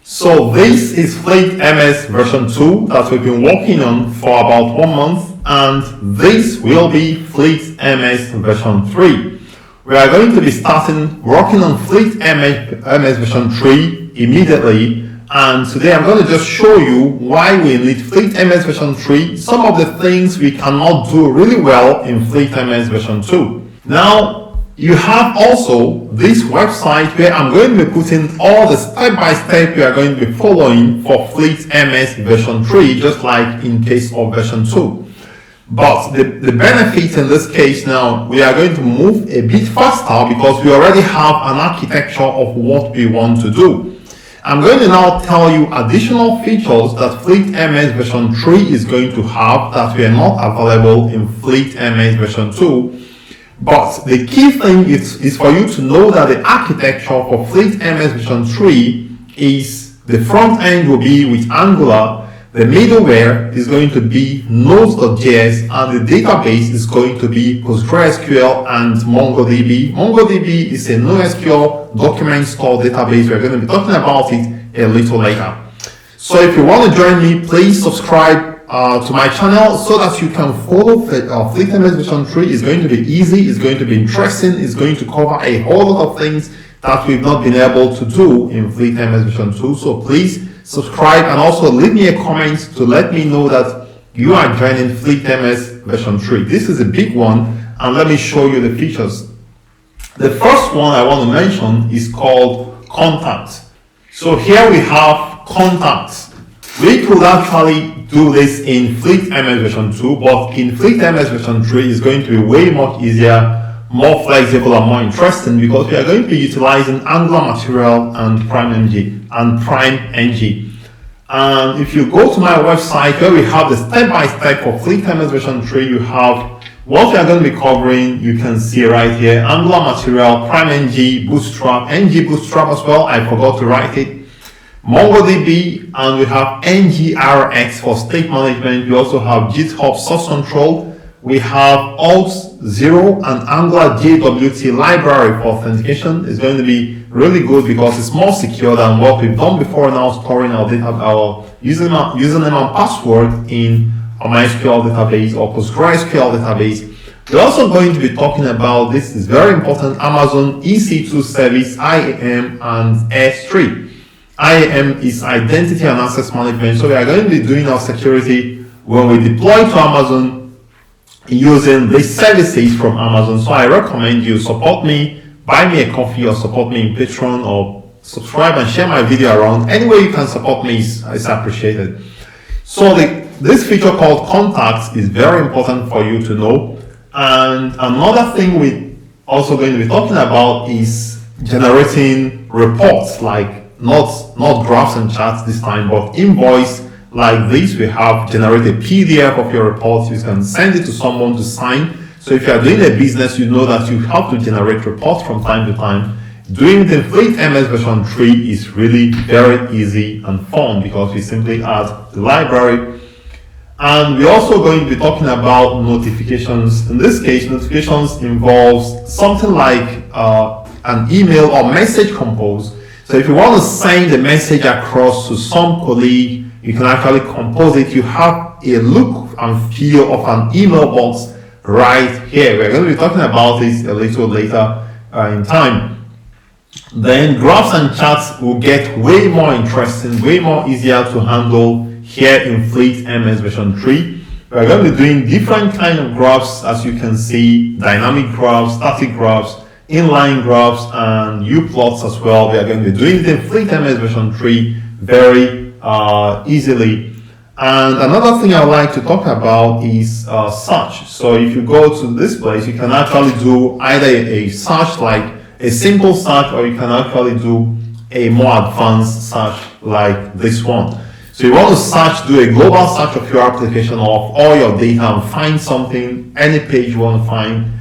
So this is FleetMS version 2 that we've been working on for about 1 month, and this will be FleetMS version 3. We are going to be starting working on FleetMS version 3 immediately, and today I'm going to just show you why we need FleetMS version 3, some of the things we cannot do really well in FleetMS version 2. Now, you have also this website where I'm going to be putting all the step-by-step we are going to be following for FleetMS version 3, just like in case of version 2. But the benefit in this case now, we are going to move a bit faster because we already have an architecture of what we want to do. I'm going to now tell you additional features that FleetMS version 3 is going to have that were not available in FleetMS version 2. But the key thing is for you to know that the architecture for FleetMS version 3 is the front end will be with Angular, the middleware is going to be Node.js, and the database is going to be PostgreSQL and MongoDB. MongoDB is a NoSQL document store database. We're going to be talking about it a little later. So if you want to join me, please subscribe to my channel so that you can follow FleetMS version 3. Is going to be easy, it's going to be interesting, it's going to cover a whole lot of things that we've not been able to do in FleetMS version 2. So please subscribe and also leave me a comment to let me know that you are joining FleetMS version 3. This is a big one, and let me show you the features. The first one I want to mention is called Contacts. So here we have Contacts. We could actually do this in FleetMS version 2, but in FleetMS version 3 is going to be way much easier, more flexible and more interesting because we are going to be utilizing Angular Material and PrimeMG and PrimeNG. And if you go to my website where we have the step-by-step for FleetMS version 3, you have what we are going to be covering. You can see right here, Angular Material, PrimeNG, Bootstrap, NG Bootstrap as well, I forgot to write it, MongoDB, and we have NGRX for state management. We also have GitHub source control. We have Alt0 and Angular JWT library for authentication. It's going to be really good because it's more secure than what we've done before now, storing our data, our username and password in a MySQL database or PostgreSQL database. We're also going to be talking about, this is very important, Amazon EC2 service, IAM and S3. IAM is Identity and Access Management. So we are going to be doing our security when we deploy to Amazon using these services from Amazon. So I recommend you support me, buy me a coffee, or support me in Patreon, or subscribe and share my video around. Any way you can support me is appreciated. So this feature called Contacts is very important for you to know. And another thing we're also going to be talking about is generating reports, like not graphs and charts this time, but invoice like this. We have generated a PDF of your reports. You can send it to someone to sign. So if you are doing a business, you know that you have to generate reports from time to time. Doing the FleetMS version 3 is really very easy and fun because we simply add the library. And we're also going to be talking about notifications. In this case, notifications involves something like an email or message compose. So if you want to send the message across to some colleague, you can actually compose it. You have a look and feel of an email box right here. We're going to be talking about this a little later in time. Then graphs and charts will get way more interesting, way more easier to handle here in FleetMS version 3. We're going to be doing different kind of graphs, as you can see, dynamic graphs, static graphs, inline graphs, and U-plots as well. We are going to be doing it in FleetMS version 3 very easily. And another thing I would like to talk about is search. So if you go to this place, you can actually do either a search like a simple search, or you can actually do a more advanced search like this one. So you want to search, do a global search of your application or of all your data and find something, any page you want to find,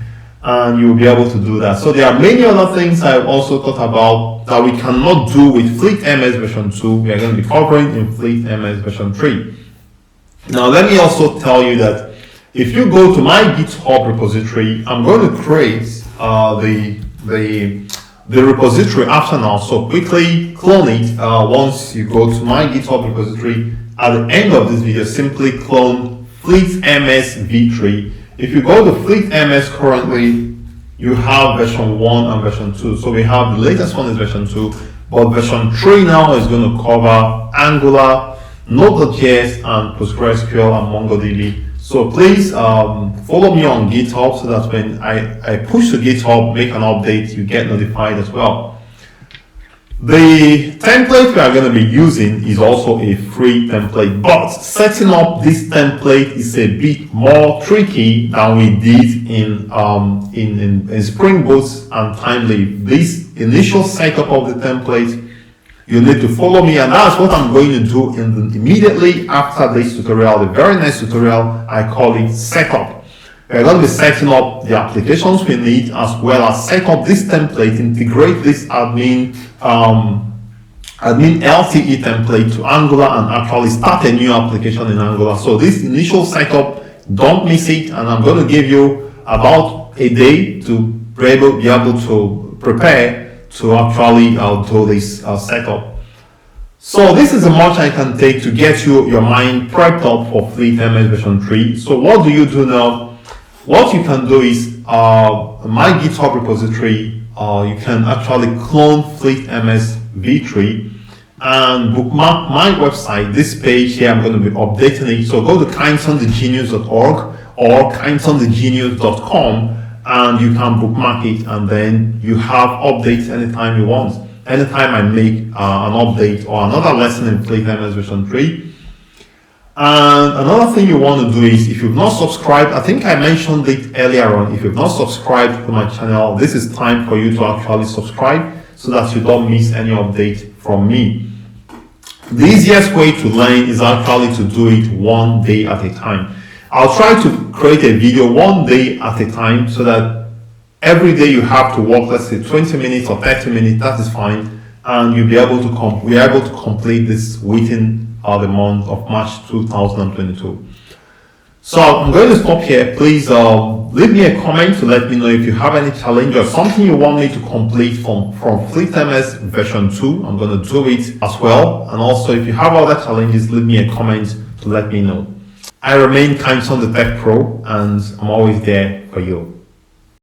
and you'll be able to do that. So there are many other things I've also thought about that we cannot do with FleetMS version 2. We are going to be covering in FleetMS version 3. Now let me also tell you that if you go to my GitHub repository, I'm going to create the the repository after now, so quickly clone it. Once you go to my GitHub repository, at the end of this video, simply clone FleetMSv3. If you go to FleetMS currently, you have version 1 and version 2. So we have the latest one is version 2, but version 3 now is going to cover Angular, Node.js and PostgreSQL and MongoDB. So please follow me on GitHub so that when I push to GitHub, make an update, you get notified as well. The template we are going to be using is also a free template, but setting up this template is a bit more tricky than we did in Spring Boot and Timeleaf. This initial setup of the template, you need to follow me, and that's what I'm going to do immediately after this tutorial. The very next tutorial, I call it setup. We're going to be setting up the applications we need, as well as set up this template, integrate this admin LTE template to Angular, and actually start a new application in Angular. So this initial setup, don't miss it, and I'm going to give you about a day to be able to prepare to actually do this setup. So this is how much I can take to get your mind prepped up for FleetMS version 3. So what do you do now? What you can do is, my GitHub repository, you can actually clone FleetMSv3 and bookmark my website. This page here, I'm going to be updating it. So go to kindsonthegenius.org or kindsonthegenius.com and you can bookmark it, and then you have updates anytime you want. Anytime I make an update or another lesson in FleetMS version 3. And another thing you want to do is, if you've not subscribed, I think I mentioned it earlier on, if you've not subscribed to my channel, this is time for you to actually subscribe so that you don't miss any update from me. The easiest way to learn is actually to do it one day at a time. I'll try to create a video one day at a time so that every day you have to work, let's say 20 minutes or 30 minutes, that is fine, and you'll be able to we are able to complete this within the month of March 2022. So I'm going to stop here. Please leave me a comment to let me know if you have any challenge or something you want me to complete from FleetMS version 2. I'm going to do it as well. And also, if you have other challenges, leave me a comment to let me know. I remain Kindson the Tech Pro, and I'm always there for you.